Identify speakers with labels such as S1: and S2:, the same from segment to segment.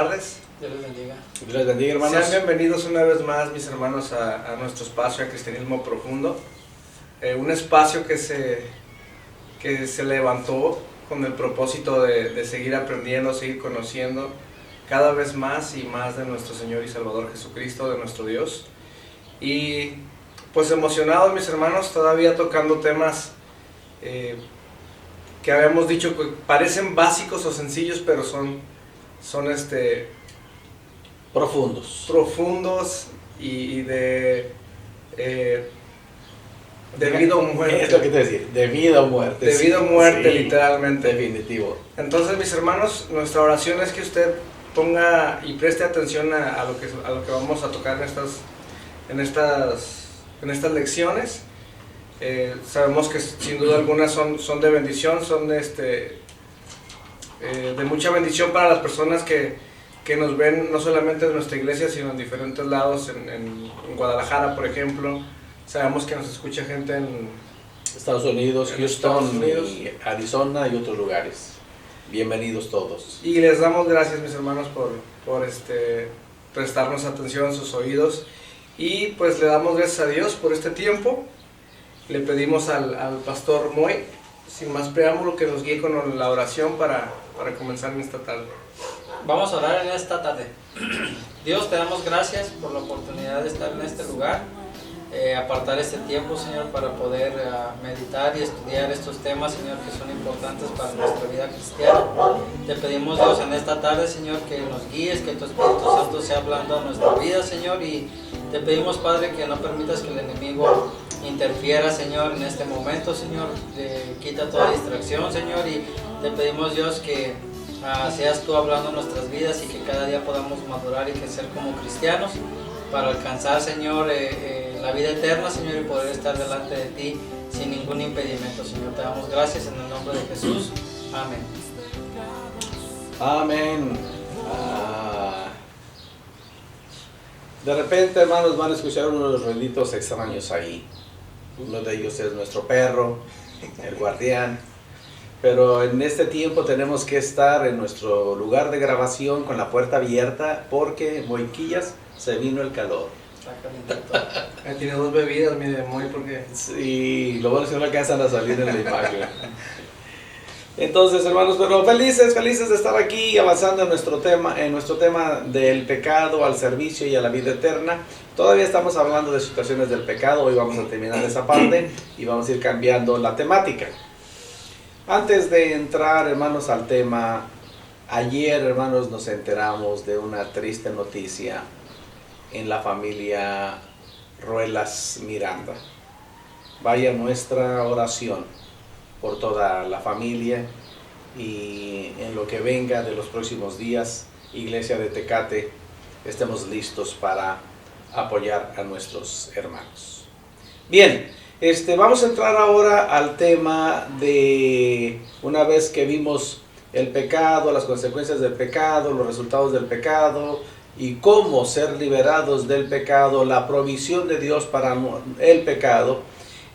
S1: tardes.
S2: Dios les bendiga.
S3: Dios les bendiga, hermanos.
S1: Sean bienvenidos una vez más, mis hermanos, a nuestro espacio, a Cristianismo Profundo. Un espacio que se levantó con el propósito de seguir aprendiendo, seguir conociendo cada vez más y más de nuestro Señor y Salvador Jesucristo, de nuestro Dios. Y pues emocionados, mis hermanos, todavía tocando temas que habíamos dicho que parecen básicos o sencillos, pero son profundos y de vida o muerte.
S3: Es lo que te decía, de vida o muerte.
S1: De vida o muerte,
S3: sí,
S1: literalmente.
S3: Definitivo.
S1: Entonces, mis hermanos, nuestra oración es que usted ponga y preste atención a lo que vamos a tocar en estas lecciones. Sabemos que sin duda alguna son de bendición, son de mucha bendición para las personas que nos ven no solamente en nuestra iglesia, sino en diferentes lados, en Guadalajara, por ejemplo. Sabemos que nos escucha gente en
S3: Estados Unidos,
S1: en
S3: Houston,
S1: Estados Unidos.
S3: y Arizona y otros lugares. Bienvenidos todos.
S1: Y les damos gracias, mis hermanos, por prestarnos atención, sus oídos. Y pues le damos gracias a Dios por este tiempo. Le pedimos al pastor Moy, sin más preámbulo, que nos guíe con la oración para comenzar en esta tarde.
S2: Vamos a orar en esta tarde. Dios, te damos gracias por la oportunidad de estar en este lugar, apartar este tiempo, Señor, para poder meditar y estudiar estos temas, Señor, que son importantes para nuestra vida cristiana. Te pedimos, Dios, en esta tarde, Señor, que nos guíes, que tu Espíritu Santo sea hablando a nuestra vida, Señor, y te pedimos, Padre, que no permitas que el enemigo interfiera, Señor, en este momento, Señor. Quita toda distracción, Señor, y te pedimos, Dios, que seas tú hablando en nuestras vidas y que cada día podamos madurar y crecer como cristianos para alcanzar, Señor, la vida eterna, Señor, y poder estar delante de ti sin ningún impedimento, Señor. Te damos gracias en el nombre de Jesús. Amén.
S3: Amén. De repente, hermanos, van a escuchar unos ruiditos extraños ahí. Uno de ellos es nuestro perro, el guardián. Pero en este tiempo tenemos que estar en nuestro lugar de grabación con la puerta abierta porque, Moiquillas, se vino el calor.
S2: Está calentito.
S1: Tiene 2 bebidas, mi de Moy, porque...
S3: Sí, lo bueno es que no alcanzan a salir en la imagen. Entonces, hermanos, pero felices de estar aquí avanzando en nuestro tema del pecado al servicio y a la vida eterna. Todavía estamos hablando de situaciones del pecado, hoy vamos a terminar esa parte y vamos a ir cambiando la temática. Antes de entrar, hermanos, al tema, ayer, hermanos, nos enteramos de una triste noticia en la familia Ruelas Miranda. Vaya nuestra oración por toda la familia y en lo que venga de los próximos días, Iglesia de Tecate, estemos listos para apoyar a nuestros hermanos. Bien, vamos a entrar ahora al tema de, una vez que vimos el pecado, las consecuencias del pecado, los resultados del pecado y cómo ser liberados del pecado, la provisión de Dios para el pecado.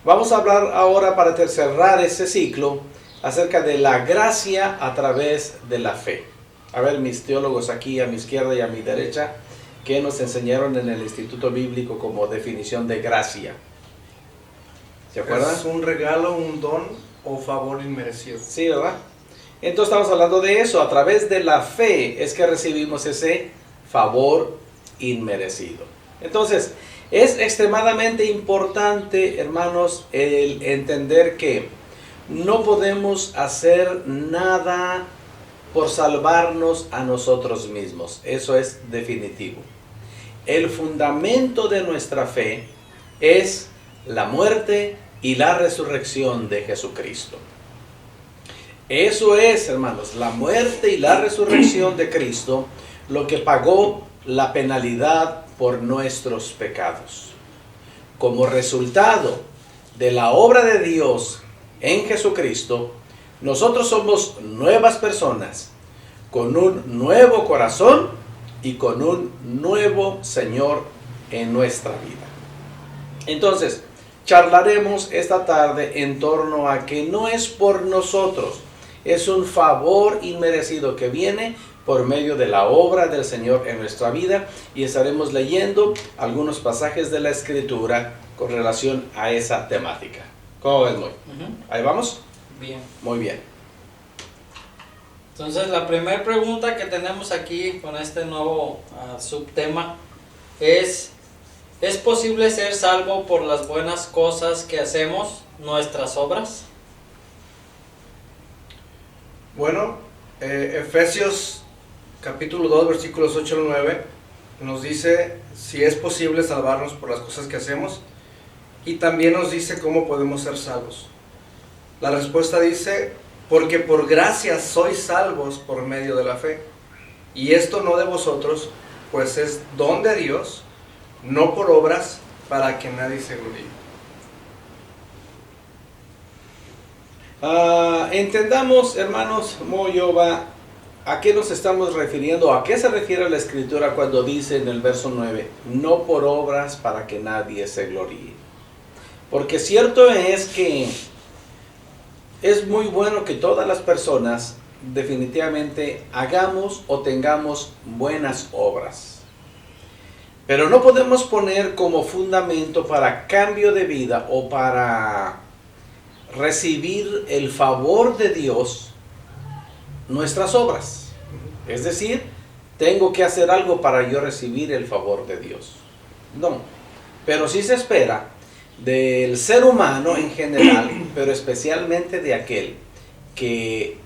S3: Vamos a hablar ahora, para cerrar ese ciclo, acerca de la gracia a través de la fe. A ver, mis teólogos aquí a mi izquierda y a mi derecha, ¿qué nos enseñaron en el Instituto Bíblico como definición de gracia? ¿Se acuerdan?
S1: Es un regalo, un don o favor inmerecido.
S3: Sí, ¿verdad? Entonces estamos hablando de eso. A través de la fe es que recibimos ese favor inmerecido. Entonces, es extremadamente importante, hermanos, el entender que no podemos hacer nada por salvarnos a nosotros mismos. Eso es definitivo. El fundamento de nuestra fe es la muerte y la resurrección de Jesucristo. Eso es, hermanos, la muerte y la resurrección de Cristo, lo que pagó la penalidad por nuestros pecados. Como resultado de la obra de Dios en Jesucristo, nosotros somos nuevas personas, con un nuevo corazón y con un nuevo Señor en nuestra vida. Entonces, charlaremos esta tarde en torno a que no es por nosotros, es un favor inmerecido que viene por medio de la obra del Señor en nuestra vida, y estaremos leyendo algunos pasajes de la Escritura con relación a esa temática. ¿Cómo ves, Moy? ¿Ahí vamos?
S2: Bien.
S3: Muy bien.
S2: Entonces la primera pregunta que tenemos aquí con este nuevo subtema ¿es posible ser salvo por las buenas cosas que hacemos, nuestras obras?
S1: Bueno, Efesios capítulo 2, versículos 8 al 9, nos dice si es posible salvarnos por las cosas que hacemos, y también nos dice cómo podemos ser salvos. La respuesta dice: porque por gracia sois salvos por medio de la fe, y esto no de vosotros, pues es don de Dios, no por obras, para que nadie se gloríe.
S3: Entendamos, hermanos, Moyoba, ¿a qué nos estamos refiriendo? ¿A qué se refiere la Escritura cuando dice en el verso 9, no por obras para que nadie se gloríe? Porque cierto es que es muy bueno que todas las personas definitivamente hagamos o tengamos buenas obras. Pero no podemos poner como fundamento para cambio de vida o para recibir el favor de Dios nuestras obras. Es decir, tengo que hacer algo para yo recibir el favor de Dios. No, pero sí se espera del ser humano en general, pero especialmente de aquel que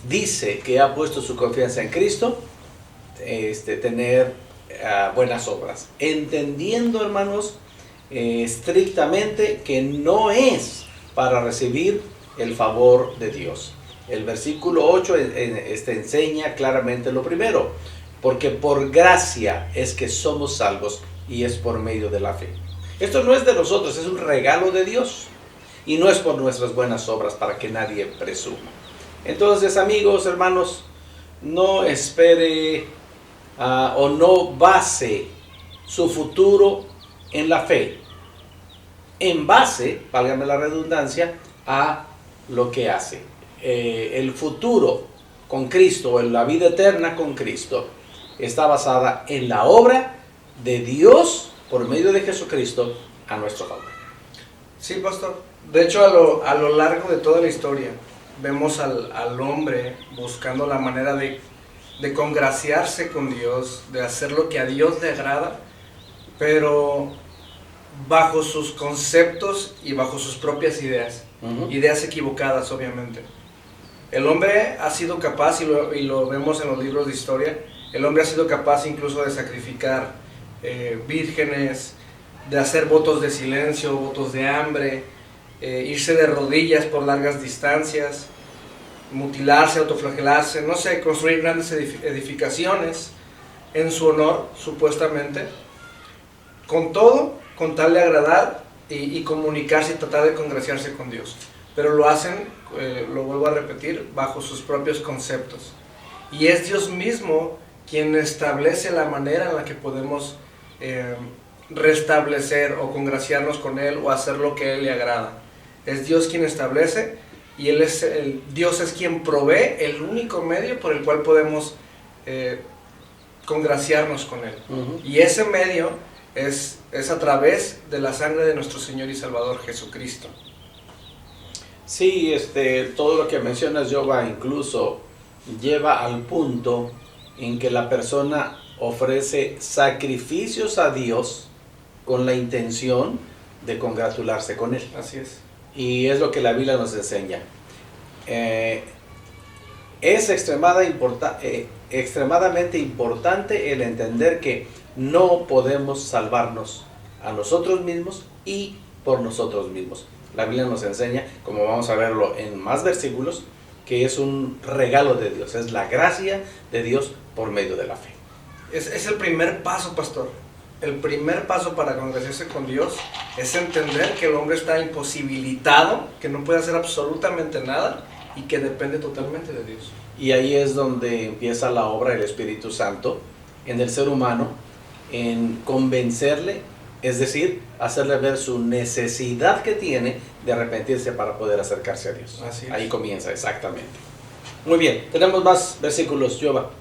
S3: dice que ha puesto su confianza en Cristo, tener buenas obras, entendiendo, hermanos, estrictamente que no es para recibir el favor de Dios. El versículo 8 enseña claramente lo primero, porque por gracia es que somos salvos, y es por medio de la fe. Esto no es de nosotros, es un regalo de Dios, y no es por nuestras buenas obras para que nadie presuma. Entonces, amigos, hermanos, no espere o no base su futuro en la fe, en base, válgame la redundancia, a lo que hace. El futuro con Cristo, en la vida eterna con Cristo, está basada en la obra de Dios por medio de Jesucristo a nuestro favor.
S1: Sí, pastor. De hecho, a lo largo de toda la historia, vemos al hombre buscando la manera de congraciarse con Dios, de hacer lo que a Dios le agrada, pero bajo sus conceptos y bajo sus propias ideas, ideas equivocadas, obviamente. El hombre ha sido capaz, y lo vemos en los libros de historia, el hombre ha sido capaz incluso de sacrificar vírgenes, de hacer votos de silencio, votos de hambre, irse de rodillas por largas distancias, mutilarse, autoflagelarse, no sé, construir grandes edificaciones en su honor, supuestamente, con todo, con tal de agradar y comunicarse y tratar de congraciarse con Dios. Pero lo hacen, lo vuelvo a repetir, bajo sus propios conceptos. Y es Dios mismo quien establece la manera en la que podemos restablecer o congraciarnos con Él o hacer lo que a Él le agrada. Es Dios quien establece, y Dios es quien provee el único medio por el cual podemos congraciarnos con Él. Y ese medio es a través de la sangre de nuestro Señor y Salvador Jesucristo.
S3: Sí, todo lo que mencionas, Yoba, incluso lleva al punto en que la persona ofrece sacrificios a Dios con la intención de congratularse con Él.
S1: Así es.
S3: Y es lo que la Biblia nos enseña. Es extremadamente importante el entender que no podemos salvarnos a nosotros mismos y por nosotros mismos. La Biblia nos enseña, como vamos a verlo en más versículos, que es un regalo de Dios, es la gracia de Dios por medio de la fe.
S1: Es el primer paso, pastor. El primer paso para congraciarse con Dios es entender que el hombre está imposibilitado, que no puede hacer absolutamente nada y que depende totalmente de Dios.
S3: Y ahí es donde empieza la obra del Espíritu Santo en el ser humano, en convencerle, es decir, hacerle ver su necesidad que tiene de arrepentirse para poder acercarse a Dios.
S1: Así es.
S3: Ahí comienza, exactamente. Muy bien, tenemos más versículos, Yoba.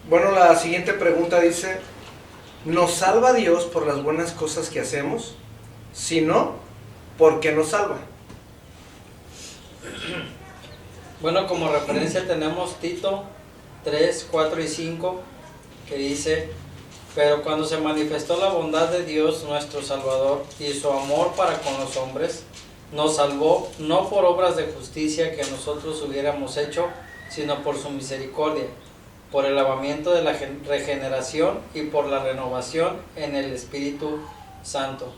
S1: Bueno, la siguiente pregunta dice, ¿nos salva Dios por las buenas cosas que hacemos? Si no, ¿por qué nos salva?
S2: Bueno, como referencia tenemos Tito 3, 4 y 5, que dice: pero cuando se manifestó la bondad de Dios nuestro Salvador y su amor para con los hombres, nos salvó no por obras de justicia que nosotros hubiéramos hecho, sino por su misericordia, por el lavamiento de la regeneración y por la renovación en el Espíritu Santo.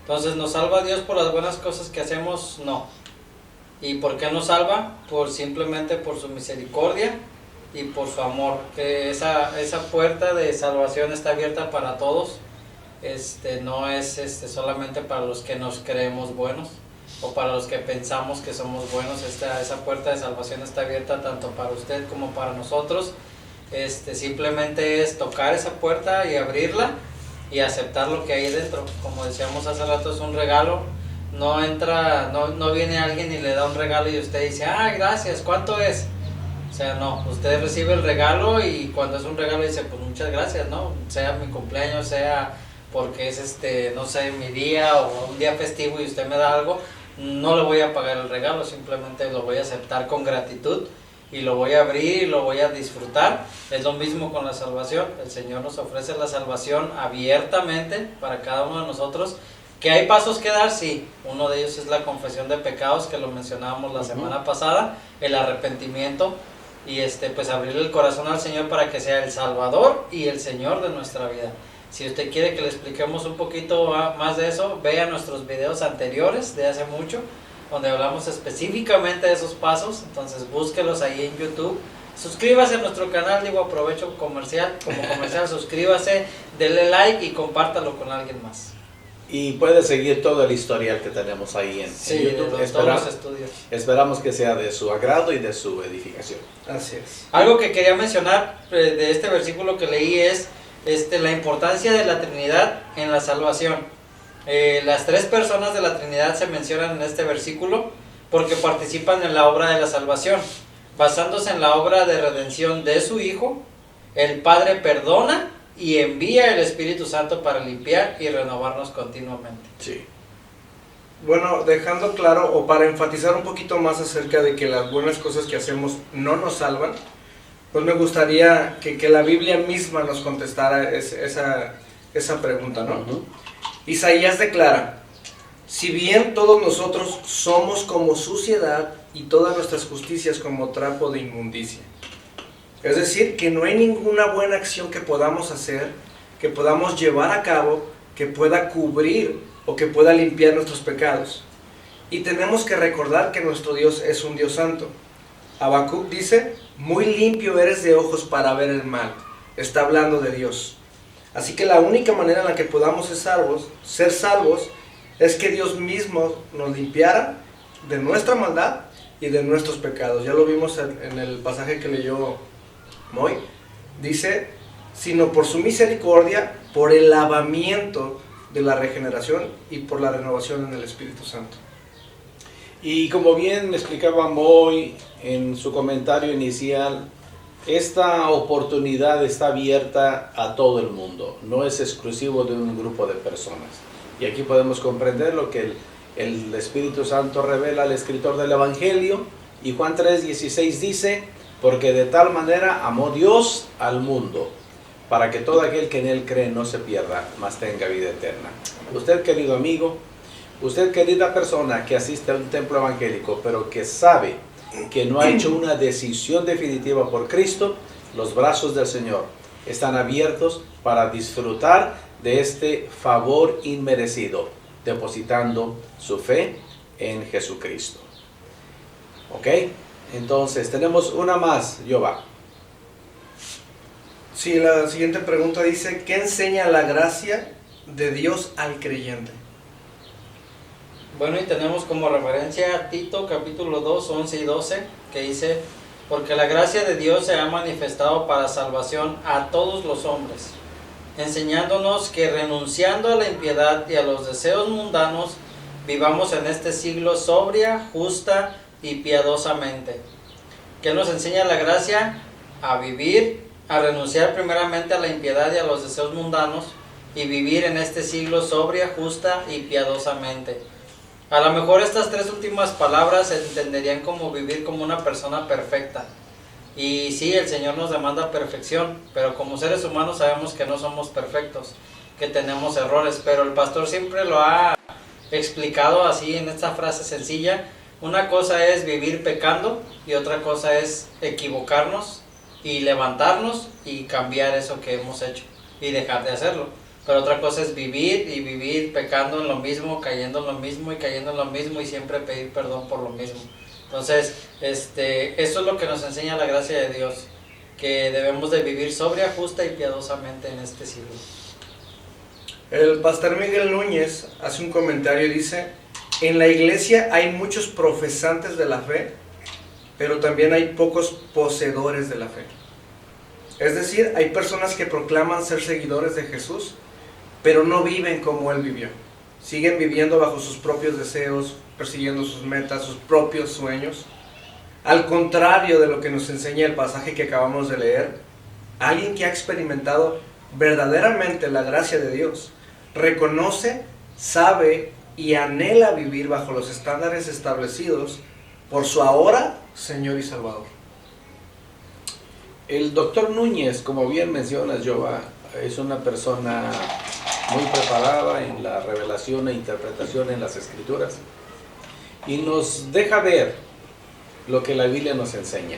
S2: Entonces, ¿nos salva Dios por las buenas cosas que hacemos? No. ¿Y por qué nos salva? Simplemente por su misericordia y por su amor, que esa puerta de salvación está abierta para todos. No es solamente para los que nos creemos buenos o para los que pensamos que somos buenos. Esa puerta de salvación está abierta tanto para usted como para nosotros. Simplemente es tocar esa puerta y abrirla y aceptar lo que hay dentro. Como decíamos hace rato, es un regalo. No viene alguien y le da un regalo y usted dice: ah, gracias, ¿cuánto es? O sea, no, usted recibe el regalo y cuando es un regalo dice: pues muchas gracias, ¿no? Sea mi cumpleaños, sea porque es no sé, mi día o un día festivo y usted me da algo, no le voy a pagar el regalo, simplemente lo voy a aceptar con gratitud y lo voy a abrir y lo voy a disfrutar. Es lo mismo con la salvación. El Señor nos ofrece la salvación abiertamente para cada uno de nosotros. ¿Que hay pasos que dar? Sí. Uno de ellos es la confesión de pecados, que lo mencionábamos la semana pasada, el arrepentimiento y pues abrirle el corazón al Señor para que sea el Salvador y el Señor de nuestra vida. Si usted quiere que le expliquemos un poquito más de eso, vea nuestros videos anteriores de hace mucho, donde hablamos específicamente de esos pasos. Entonces búsquelos ahí en YouTube. Suscríbase a nuestro canal, aprovecho como comercial, suscríbase, denle like y compártalo con alguien más.
S3: Y puede seguir todo el historial que tenemos ahí en YouTube.
S2: Todos los estudios.
S3: Esperamos que sea de su agrado y de su edificación.
S1: Así es.
S2: Algo que quería mencionar de este versículo que leí es la importancia de la Trinidad en la salvación. Las tres personas de la Trinidad se mencionan en este versículo porque participan en la obra de la salvación. Basándose en la obra de redención de su Hijo, el Padre perdona y envía el Espíritu Santo para limpiar y renovarnos continuamente.
S3: Sí.
S1: Bueno, dejando claro o para enfatizar un poquito más acerca de que las buenas cosas que hacemos no nos salvan, pues me gustaría que la Biblia misma nos contestara esa pregunta, ¿no? Uh-huh. Isaías declara: si bien todos nosotros somos como suciedad y todas nuestras justicias como trapo de inmundicia. Es decir, que no hay ninguna buena acción que podamos hacer, que podamos llevar a cabo, que pueda cubrir o que pueda limpiar nuestros pecados. Y tenemos que recordar que nuestro Dios es un Dios santo. Habacuc dice: muy limpio eres de ojos para ver el mal. Está hablando de Dios. Así que la única manera en la que podamos ser salvos es que Dios mismo nos limpiara de nuestra maldad y de nuestros pecados. Ya lo vimos en el pasaje que leyó Moy. Dice: sino por su misericordia, por el lavamiento de la regeneración y por la renovación en el Espíritu Santo.
S3: Y como bien explicaba Moy en su comentario inicial, esta oportunidad está abierta a todo el mundo, no es exclusivo de un grupo de personas. Y aquí podemos comprender lo que el Espíritu Santo revela al escritor del Evangelio. Y Juan 3:16 dice: porque de tal manera amó Dios al mundo, para que todo aquel que en él cree no se pierda, mas tenga vida eterna. Usted, querido amigo, usted, querida persona que asiste a un templo evangélico, pero que sabe que no ha hecho una decisión definitiva por Cristo, los brazos del Señor están abiertos para disfrutar de este favor inmerecido, depositando su fe en Jesucristo. ¿Ok? Entonces, tenemos una más, Yoba.
S1: Sí, la siguiente pregunta dice: ¿qué enseña la gracia de Dios al creyente?
S2: Bueno, y tenemos como referencia Tito capítulo 2, 11 y 12, que dice: porque la gracia de Dios se ha manifestado para salvación a todos los hombres, enseñándonos que renunciando a la impiedad y a los deseos mundanos, vivamos en este siglo sobria, justa y piadosamente. ¿Qué nos enseña la gracia? A vivir a renunciar primeramente a la impiedad y a los deseos mundanos y vivir en este siglo sobria, justa y piadosamente. A lo mejor estas tres últimas palabras se entenderían como vivir como una persona perfecta. Y sí, el Señor nos demanda perfección, pero como seres humanos sabemos que no somos perfectos, que tenemos errores, pero el pastor siempre lo ha explicado así en esta frase sencilla. Una cosa es vivir pecando y otra cosa es equivocarnos y levantarnos y cambiar eso que hemos hecho y dejar de hacerlo. Pero otra cosa es vivir y vivir pecando en lo mismo, cayendo en lo mismo y cayendo en lo mismo y siempre pedir perdón por lo mismo. Entonces, eso es lo que nos enseña la gracia de Dios, que debemos de vivir sobria, justa y piadosamente en este siglo.
S1: El pastor Miguel Núñez hace un comentario y dice: en la iglesia hay muchos profesantes de la fe, pero también hay pocos poseedores de la fe. Es decir, hay personas que proclaman ser seguidores de Jesús, pero no viven como Él vivió. Siguen viviendo bajo sus propios deseos, persiguiendo sus metas, sus propios sueños. Al contrario de lo que nos enseña el pasaje que acabamos de leer, alguien que ha experimentado verdaderamente la gracia de Dios, reconoce, sabe y anhela vivir bajo los estándares establecidos por su ahora Señor y Salvador.
S3: El doctor Núñez, como bien mencionas, Jova, es una persona muy preparada en la revelación e interpretación en las Escrituras y nos deja ver lo que la Biblia nos enseña.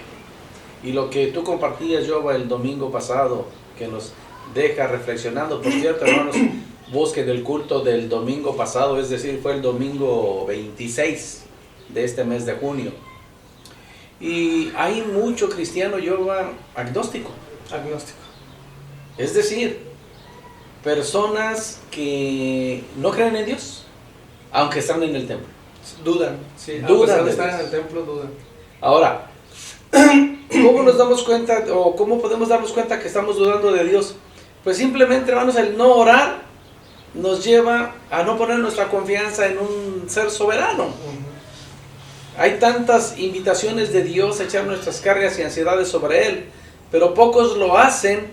S3: Y lo que tú compartías, Jova, el domingo pasado, que nos deja reflexionando. Por cierto, hermanos, busquen el culto del domingo pasado, es decir, fue el domingo 26 de este mes de junio. Y hay mucho cristiano, Jova, agnóstico. Es decir, personas que no creen en Dios, aunque están en el templo.
S1: Dudan, sí,
S3: dudan de
S1: estar
S3: Dios.
S1: en el templo, dudan.
S3: Ahora, ¿cómo nos damos cuenta o cómo podemos darnos cuenta que estamos dudando de Dios? Pues simplemente, hermanos, el no orar nos lleva a no poner nuestra confianza en un ser soberano. Hay tantas invitaciones de Dios a echar nuestras cargas y ansiedades sobre Él, pero pocos lo hacen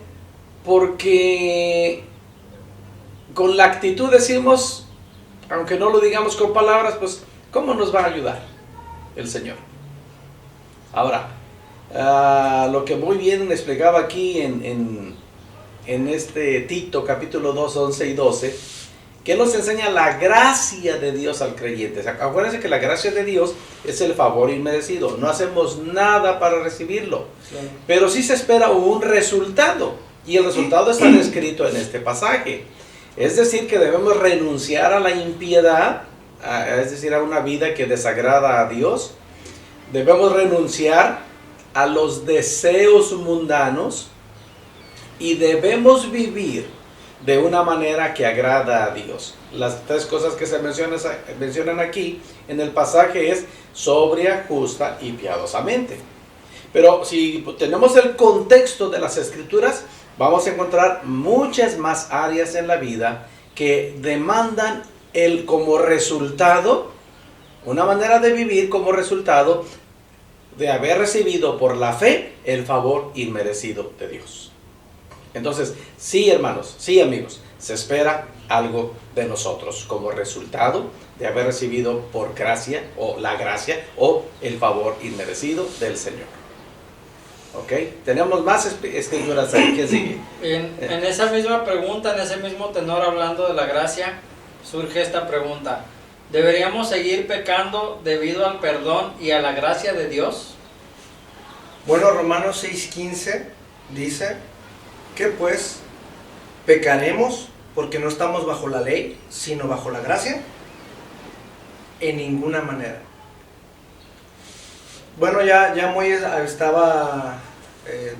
S3: porque con la actitud decimos, aunque no lo digamos con palabras, pues ¿cómo nos va a ayudar el Señor? Ahora, lo que muy bien explicaba aquí en este Tito capítulo 2, 11 y 12, que nos enseña la gracia de Dios al creyente. Acuérdense que la gracia de Dios es el favor inmerecido. No hacemos nada para recibirlo.
S1: Claro.
S3: Pero sí se espera un resultado. Y el resultado está descrito en este pasaje. Es decir, que debemos renunciar a la impiedad, es decir, a una vida que desagrada a Dios. Debemos renunciar a los deseos mundanos y debemos vivir de una manera que agrada a Dios. Las tres cosas que se mencionan aquí en el pasaje es sobria, justa y piadosamente. Pero si tenemos el contexto de las Escrituras, vamos a encontrar muchas más áreas en la vida que demandan como resultado, una manera de vivir como resultado de haber recibido por la fe el favor inmerecido de Dios. Entonces, sí, hermanos, sí, amigos, se espera algo de nosotros como resultado de haber recibido por gracia o la gracia o el favor inmerecido del Señor. ¿Ok? Tenemos más escrituras ahí. ¿Qué sigue?
S2: En esa misma pregunta, en ese mismo tenor, hablando de la gracia, surge esta pregunta: ¿deberíamos seguir pecando debido al perdón y a la gracia de Dios?
S1: Bueno, Romanos 6:15 dice que pues pecaremos porque no estamos bajo la ley, sino bajo la gracia. En ninguna manera. Bueno, ya Moy estaba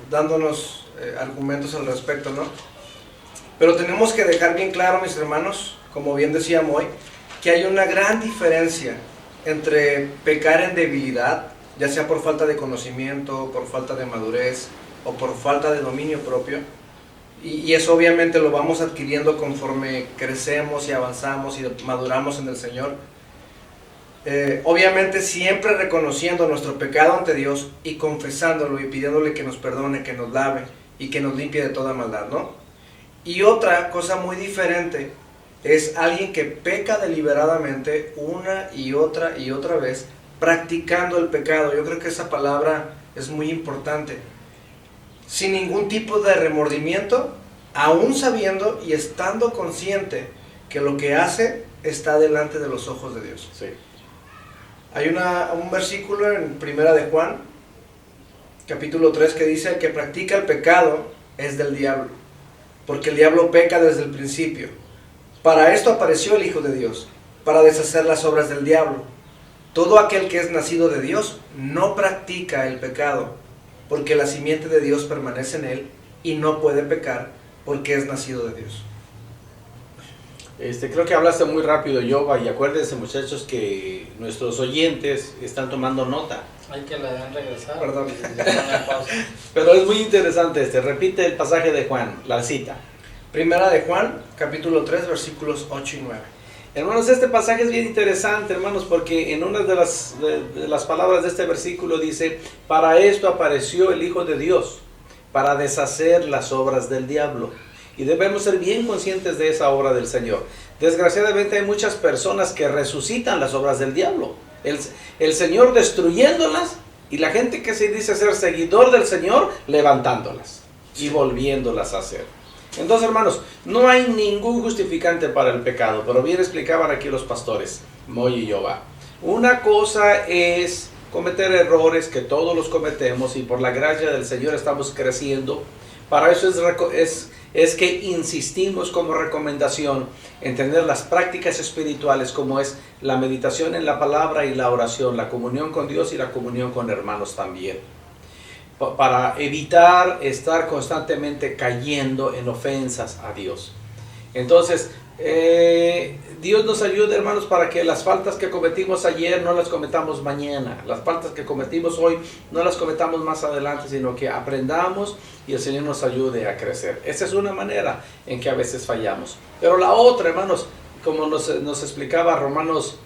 S1: dándonos argumentos al respecto, ¿no? Pero tenemos que dejar bien claro, mis hermanos, como bien decía Moy, que hay una gran diferencia entre pecar en debilidad, ya sea por falta de conocimiento, por falta de madurez o por falta de dominio propio, y eso obviamente lo vamos adquiriendo conforme crecemos y avanzamos y maduramos en el Señor. Obviamente siempre reconociendo nuestro pecado ante Dios y confesándolo y pidiéndole que nos perdone, que nos lave y que nos limpie de toda maldad, ¿no? Y otra cosa muy diferente es alguien que peca deliberadamente una y otra vez, practicando el pecado. Yo creo que esa palabra es muy importante. Sin ningún tipo de remordimiento, aún sabiendo y estando consciente que lo que hace está delante de los ojos de Dios.
S3: Sí.
S1: Hay un versículo en Primera de Juan, capítulo 3, que dice: el que practica el pecado es del diablo, porque el diablo peca desde el principio. Para esto apareció el Hijo de Dios, para deshacer las obras del diablo. Todo aquel que es nacido de Dios no practica el pecado, porque la simiente de Dios permanece en él y no puede pecar porque es nacido de Dios.
S3: Creo que hablaste muy rápido, Yoba, y acuérdense, muchachos, que nuestros oyentes están tomando nota.
S2: Hay que le den regresar.
S1: Perdón.
S3: Pero es muy interesante repite el pasaje de Juan, la cita.
S1: Primera de Juan, capítulo 3, versículos 8 y 9.
S3: Hermanos, este pasaje es bien interesante, hermanos, porque en una de las palabras de este versículo dice: para esto apareció el Hijo de Dios, para deshacer las obras del diablo. Y debemos ser bien conscientes de esa obra del Señor. Desgraciadamente hay muchas personas que resucitan las obras del diablo. El Señor destruyéndolas, y la gente que se dice ser seguidor del Señor levantándolas y volviéndolas a hacer. Entonces, hermanos, no hay ningún justificante para el pecado, pero bien explicaban aquí los pastores, Moy y Yoba. Una cosa es cometer errores, que todos los cometemos, y por la gracia del Señor estamos creciendo. Para eso es que insistimos como recomendación en tener las prácticas espirituales, como es la meditación en la palabra y la oración, la comunión con Dios y la comunión con hermanos también, para evitar estar constantemente cayendo en ofensas a Dios. Entonces, Dios nos ayude, hermanos, para que las faltas que cometimos ayer no las cometamos mañana. Las faltas que cometimos hoy no las cometamos más adelante, sino que aprendamos y el Señor nos ayude a crecer. Esa es una manera en que a veces fallamos. Pero la otra, hermanos, como nos explicaba Romanos,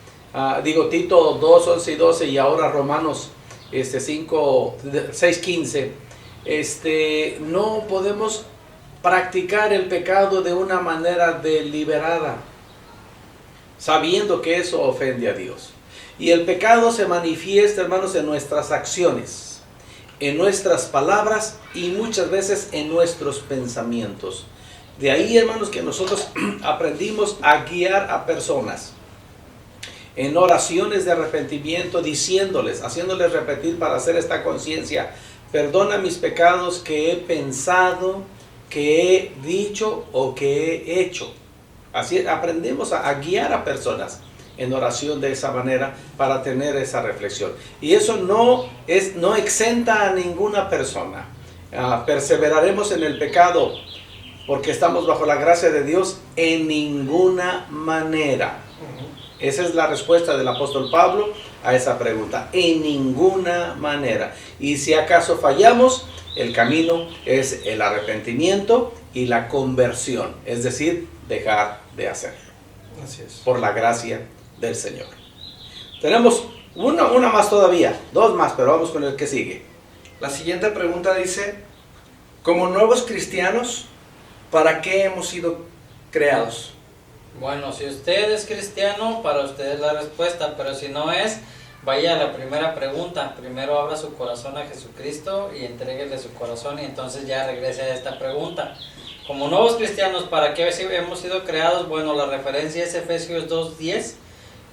S3: Tito 2, 11 y 12, y ahora Romanos 5, 6, 15, no podemos practicar el pecado de una manera deliberada, sabiendo que eso ofende a Dios. Y el pecado se manifiesta, hermanos, en nuestras acciones, en nuestras palabras y muchas veces en nuestros pensamientos. De ahí, hermanos, que nosotros aprendimos a guiar a personas en oraciones de arrepentimiento, diciéndoles, haciéndoles repetir para hacer esta conciencia: perdona mis pecados que he pensado, que he dicho o que he hecho. Así aprendemos a guiar a personas en oración de esa manera, para tener esa reflexión. Y eso no exenta a ninguna persona. Perseveraremos en el pecado porque estamos bajo la gracia de Dios en ninguna manera. Esa es la respuesta del apóstol Pablo a esa pregunta: en ninguna manera. Y si acaso fallamos, el camino es el arrepentimiento y la conversión, es decir, dejar de hacerlo.
S1: Así es.
S3: Por la gracia del Señor. Tenemos una más todavía, dos más, pero vamos con el que sigue.
S1: La siguiente pregunta dice: como nuevos cristianos, ¿para qué hemos sido creados?
S2: Bueno, si usted es cristiano, para usted es la respuesta, pero si no es, vaya a la primera pregunta. Primero abra su corazón a Jesucristo y entréguele su corazón, y entonces ya regrese a esta pregunta. Como nuevos cristianos, ¿para qué hemos sido creados? Bueno, la referencia es Efesios 2:10,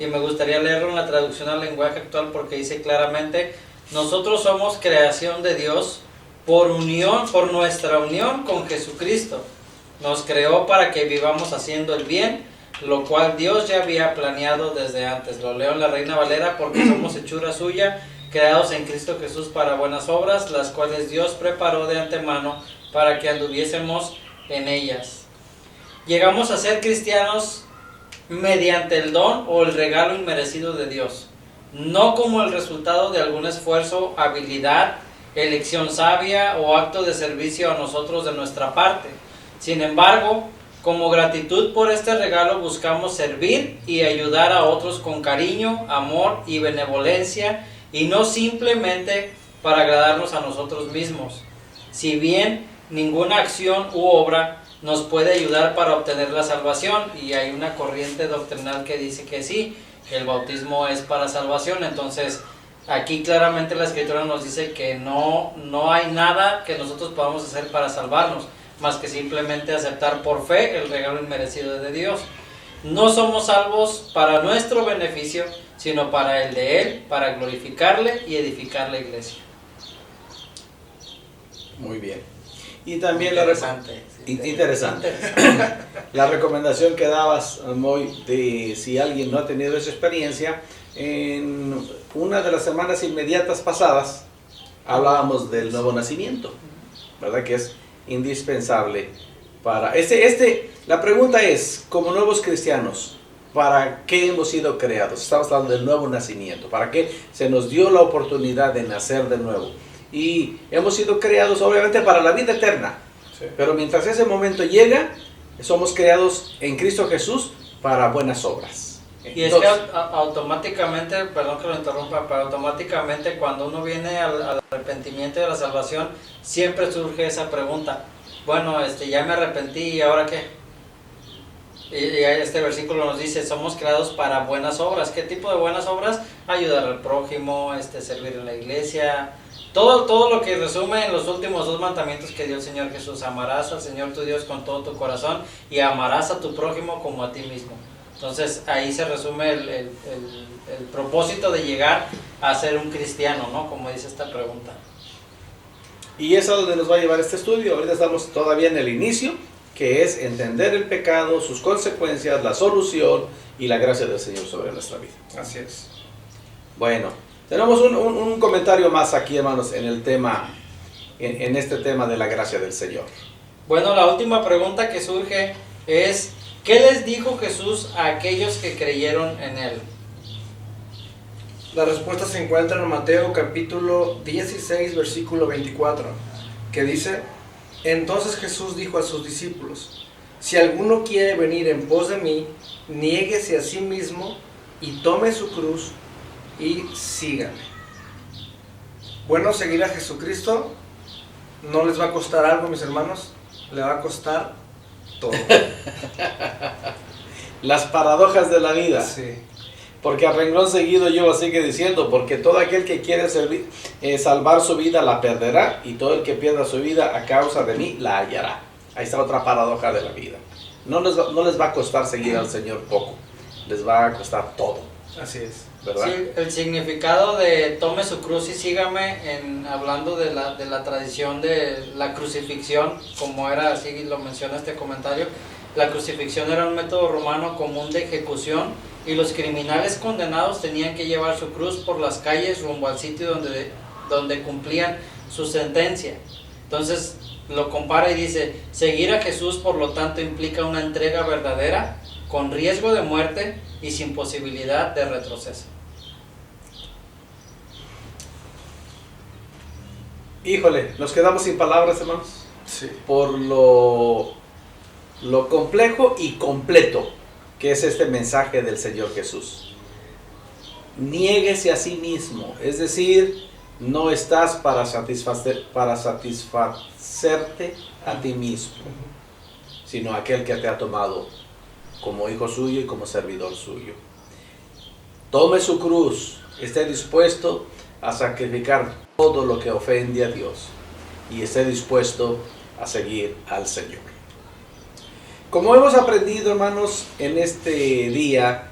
S2: y me gustaría leerlo en la traducción al lenguaje actual, porque dice claramente: nosotros somos creación de Dios por nuestra unión con Jesucristo. Nos creó para que vivamos haciendo el bien, lo cual Dios ya había planeado desde antes. Lo leo en la Reina Valera: porque somos hechura suya, creados en Cristo Jesús para buenas obras, las cuales Dios preparó de antemano para que anduviésemos en ellas. Llegamos a ser cristianos mediante el don o el regalo inmerecido de Dios, no como el resultado de algún esfuerzo, habilidad, elección sabia o acto de servicio a nosotros de nuestra parte. Sin embargo, como gratitud por este regalo, buscamos servir y ayudar a otros con cariño, amor y benevolencia, y no simplemente para agradarnos a nosotros mismos. Si bien ninguna acción u obra nos puede ayudar para obtener la salvación, y hay una corriente doctrinal que dice que sí, el bautismo es para salvación. Entonces aquí claramente la Escritura nos dice que no hay nada que nosotros podamos hacer para salvarnos, más que simplemente aceptar por fe el regalo inmerecido de Dios. No somos salvos para nuestro beneficio, sino para el de Él, para glorificarle y edificar la iglesia.
S3: Muy bien. Y también
S2: Interesante.
S3: Interesante. La recomendación que dabas, Moy, de si alguien no ha tenido esa experiencia, en una de las semanas inmediatas pasadas hablábamos del nuevo nacimiento, ¿verdad? Que es indispensable para la pregunta es, como nuevos cristianos, ¿para qué hemos sido creados? Estamos hablando del nuevo nacimiento, ¿para qué se nos dio la oportunidad de nacer de nuevo? Y hemos sido creados obviamente para la vida eterna, sí. Pero mientras ese momento llega, somos creados en Cristo Jesús para buenas obras.
S2: Y es que automáticamente, perdón que lo interrumpa, pero automáticamente cuando uno viene al arrepentimiento y a la salvación, siempre surge esa pregunta: bueno, ya me arrepentí, ¿y ahora qué? Y este versículo nos dice, somos creados para buenas obras. ¿Qué tipo de buenas obras? Ayudar al prójimo, servir en la iglesia, todo lo que resume en los últimos 2 mandamientos que dio el Señor Jesús: amarás al Señor tu Dios con todo tu corazón y amarás a tu prójimo como a ti mismo. Entonces ahí se resume el propósito de llegar a ser un cristiano, ¿no? Como dice esta pregunta.
S3: Y eso es donde nos va a llevar este estudio. Ahorita estamos todavía en el inicio, que es entender el pecado, sus consecuencias, la solución y la gracia del Señor sobre nuestra vida.
S1: Así es.
S3: Bueno, tenemos un comentario más aquí, hermanos, en el tema, en este tema de la gracia del Señor.
S2: Bueno, la última pregunta que surge es: ¿qué les dijo Jesús a aquellos que creyeron en Él?
S1: La respuesta se encuentra en Mateo capítulo 16, versículo 24, que dice: entonces Jesús dijo a sus discípulos: si alguno quiere venir en pos de mí, niéguese a sí mismo y tome su cruz y sígame. Bueno, seguir a Jesucristo no les va a costar algo, mis hermanos, le va a costar todo.
S3: Las paradojas de la vida.
S1: Sí.
S3: Porque a renglón seguido yo sigue diciendo, porque todo aquel que quiere salvar su vida la perderá, y todo el que pierda su vida a causa de mí la hallará. Ahí está otra paradoja de la vida. No les va a costar seguir al Señor poco, les va a costar todo.
S1: Así es.
S3: ¿Verdad?
S2: Sí, el significado de tome su cruz y sígame, hablando de la tradición de la crucifixión, como era, así lo menciona este comentario, la crucifixión era un método romano común de ejecución, y los criminales condenados tenían que llevar su cruz por las calles rumbo al sitio donde cumplían su sentencia. Entonces lo compara y dice: seguir a Jesús, por lo tanto, implica una entrega verdadera, con riesgo de muerte y sin posibilidad de retroceso.
S3: Híjole, nos quedamos sin palabras, hermanos.
S1: Sí.
S3: Por lo complejo y completo que es este mensaje del Señor Jesús. Niéguese a sí mismo, es decir, no estás para satisfacerte a ti mismo, sino a aquel que te ha tomado como hijo suyo y como servidor suyo. Tome su cruz, esté dispuesto a sacrificar todo lo que ofende a Dios y esté dispuesto a seguir al Señor. Como hemos aprendido, hermanos, en este día,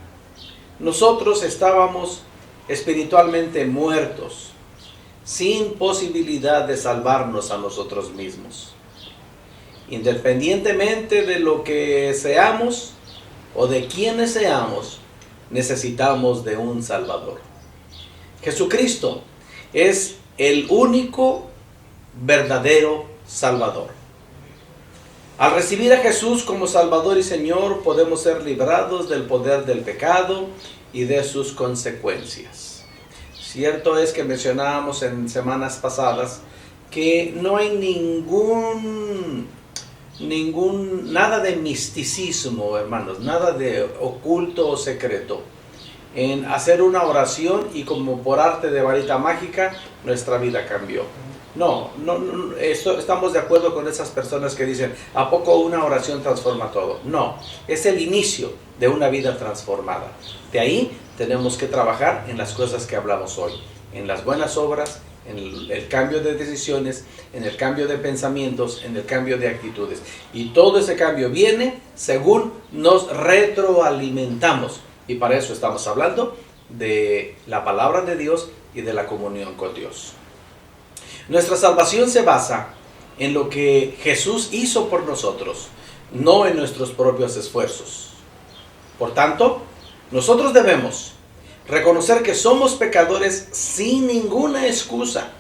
S3: nosotros estábamos espiritualmente muertos, sin posibilidad de salvarnos a nosotros mismos. Independientemente de lo que seamos o de quiénes seamos, necesitamos de un Salvador. Jesucristo es el único verdadero Salvador. Al recibir a Jesús como Salvador y Señor, podemos ser librados del poder del pecado y de sus consecuencias. Cierto es que mencionábamos en semanas pasadas que no hay nada de misticismo, hermanos, nada de oculto o secreto en hacer una oración y como por arte de varita mágica nuestra vida cambió. No, estamos de acuerdo con esas personas que dicen, ¿a poco una oración transforma todo? No, es el inicio de una vida transformada. De ahí tenemos que trabajar en las cosas que hablamos hoy, en las buenas obras, en el cambio de decisiones, en el cambio de pensamientos, en el cambio de actitudes. Y todo ese cambio viene según nos retroalimentamos. Y para eso estamos hablando de la palabra de Dios y de la comunión con Dios. Nuestra salvación se basa en lo que Jesús hizo por nosotros, no en nuestros propios esfuerzos. Por tanto, nosotros debemos reconocer que somos pecadores sin ninguna excusa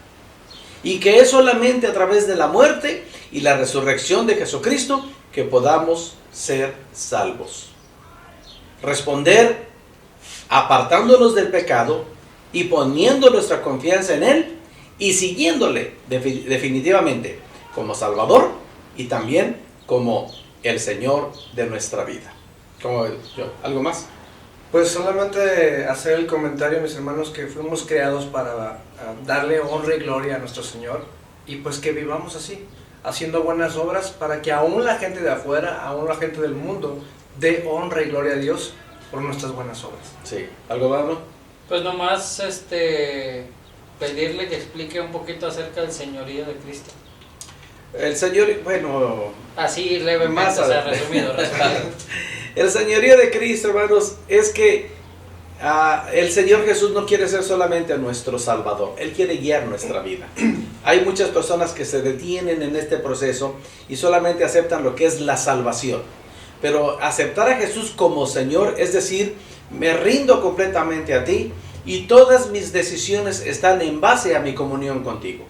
S3: y que es solamente a través de la muerte y la resurrección de Jesucristo que podamos ser salvos. Responder apartándonos del pecado y poniendo nuestra confianza en Él y siguiéndole definitivamente como Salvador y también como el Señor de nuestra vida. ¿Algo más?
S1: Pues solamente hacer el comentario, mis hermanos, que fuimos creados para darle honra y gloria a nuestro Señor y pues que vivamos así, haciendo buenas obras para que aún la gente de afuera, aún la gente del mundo dé honra y gloria a Dios por nuestras buenas obras.
S3: Sí. ¿Algo más, no?
S2: Pues nomás pedirle que explique un poquito acerca del señorío de Cristo.
S3: El Señor, bueno...
S2: Así levemente, resumido.
S3: El señorío de Cristo, hermanos, es que el Señor Jesús no quiere ser solamente nuestro Salvador. Él quiere guiar nuestra vida. Hay muchas personas que se detienen en este proceso y solamente aceptan lo que es la salvación. Pero aceptar a Jesús como Señor, es decir, me rindo completamente a ti y todas mis decisiones están en base a mi comunión contigo.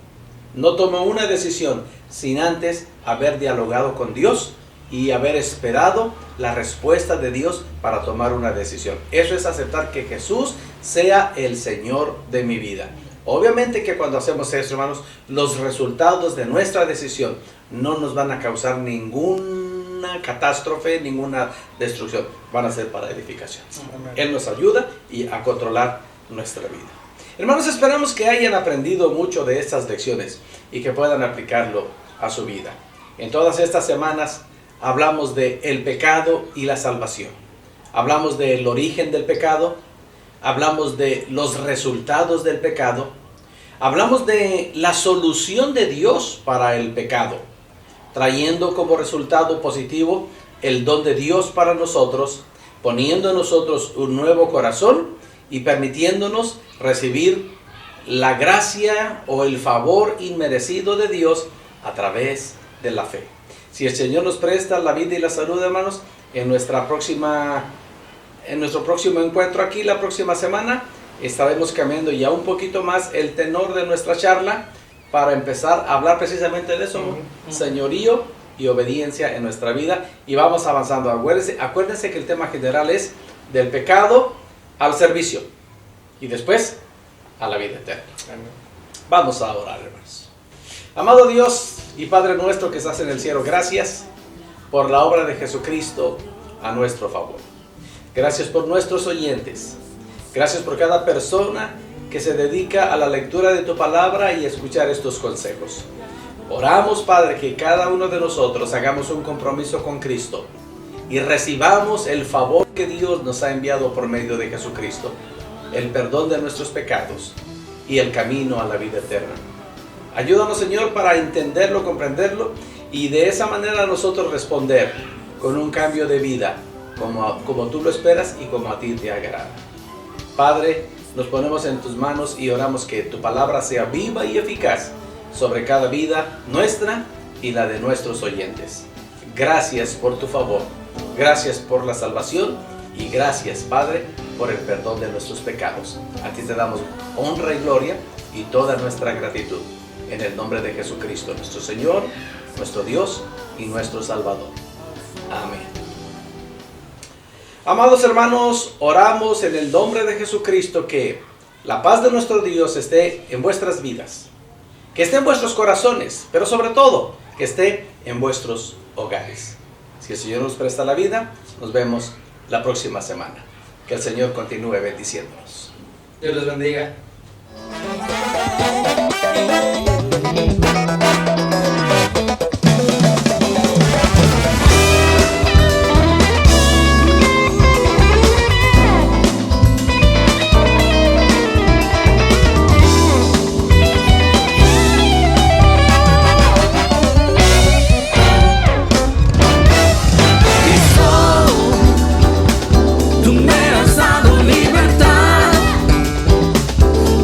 S3: No tomo una decisión sin antes haber dialogado con Dios y haber esperado la respuesta de Dios para tomar una decisión. Eso es aceptar que Jesús sea el Señor de mi vida. Obviamente que cuando hacemos eso, hermanos, los resultados de nuestra decisión no nos van a causar ninguna catástrofe, ninguna destrucción. Van a ser para edificación. Él nos ayuda a controlar nuestra vida. Hermanos, esperamos que hayan aprendido mucho de estas lecciones y que puedan aplicarlo a su vida. En todas estas semanas hablamos de el pecado y la salvación. Hablamos del origen del pecado, hablamos de los resultados del pecado, hablamos de la solución de Dios para el pecado, trayendo como resultado positivo el don de Dios para nosotros, poniendo en nosotros un nuevo corazón y permitiéndonos recibir la gracia o el favor inmerecido de Dios a través de la fe. Si el Señor nos presta la vida y la salud, hermanos, en nuestro próximo encuentro aquí, la próxima semana, estaremos cambiando ya un poquito más el tenor de nuestra charla para empezar a hablar precisamente de eso, señorío y obediencia en nuestra vida, y vamos avanzando. Acuérdense que el tema general es del pecado al servicio y después a la vida eterna. Vamos a orar, hermanos. Amado Dios y Padre nuestro que estás en el cielo, gracias por la obra de Jesucristo a nuestro favor. Gracias por nuestros oyentes. Gracias por cada persona que se dedica a la lectura de tu palabra y escuchar estos consejos. Oramos, Padre, que cada uno de nosotros hagamos un compromiso con Cristo y recibamos el favor que Dios nos ha enviado por medio de Jesucristo, el perdón de nuestros pecados y el camino a la vida eterna. Ayúdanos, Señor, para entenderlo, comprenderlo y de esa manera nosotros responder con un cambio de vida como tú lo esperas y como a ti te agrada. Padre, nos ponemos en tus manos y oramos que tu palabra sea viva y eficaz sobre cada vida nuestra y la de nuestros oyentes. Gracias por tu favor, gracias por la salvación y gracias, Padre, por el perdón de nuestros pecados. A ti te damos honra y gloria y toda nuestra gratitud. En el nombre de Jesucristo, nuestro Señor, nuestro Dios y nuestro Salvador. Amén. Amados hermanos, oramos en el nombre de Jesucristo que la paz de nuestro Dios esté en vuestras vidas, que esté en vuestros corazones, pero sobre todo, que esté en vuestros hogares. Si el Señor nos presta la vida, nos vemos la próxima semana. Que el Señor continúe bendiciéndonos.
S1: Dios les bendiga.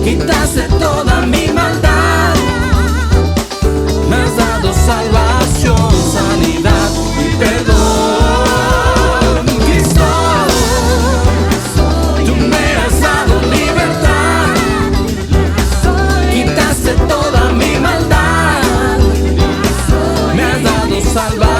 S4: quitaste toda mi maldad. Me has dado salvación, sanidad y perdón. Cristo, tú me has dado libertad, quitaste toda mi maldad. Me has dado salvación.